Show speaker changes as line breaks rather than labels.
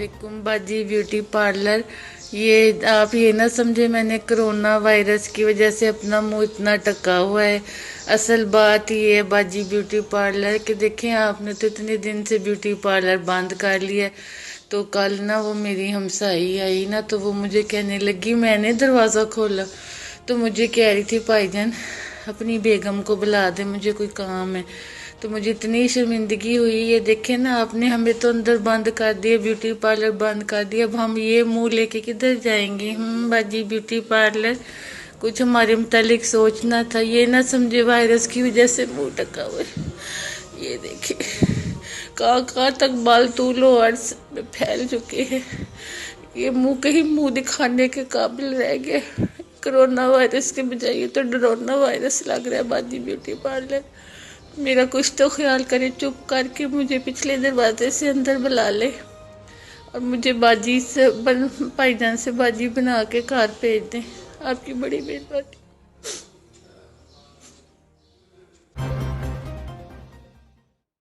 अस्सलामुअलैकुम बाजी beauty parlour. ये आप ये ना समझे मैंने कोरोना वायरस की वजह से अपना मुंह इतना ढका हुआ है। असल बात ये है बाजी ब्यूटी पार्लर कि देखें आपने तो इतने दिन से ब्यूटी पार्लर बंद कर लिया है। तो कल ना वो मेरी हमसाई आई ना, तो वो मुझे कहने लगी, मैंने दरवाज़ा खोला तो मुझे कह रही थी भाईजान अपनी बेगम को बुला दे, मुझे कोई काम है। तो मुझे इतनी शर्मिंदगी हुई। ये देखे ना आपने, हमें तो अंदर बंद कर दिया, ब्यूटी पार्लर बंद कर दिया। अब हम ये मुंह लेके किधर जाएंगे? बाजी ब्यूटी पार्लर कुछ हमारे मुतालिक सोचना था। ये ना समझे वायरस की वजह से मुंह ढका हुआ है। ये देखिए कहाँ कहाँ तक बाल तूलो अर्स में फैल चुके हैं। ये मुंह कहीं मुंह दिखाने के काबिल रह गया। कोरोना वायरस के बजाय ये तो डरोना वायरस लग रहा है। बाजी ब्यूटी पार्लर मेरा कुछ तो ख्याल करे, चुप करके मुझे पिछले दरवाजे से अंदर बुला ले और मुझे बाजी से भाईजान से बाजी बना के घर भेज दें। आपकी बड़ी मेहरबानी।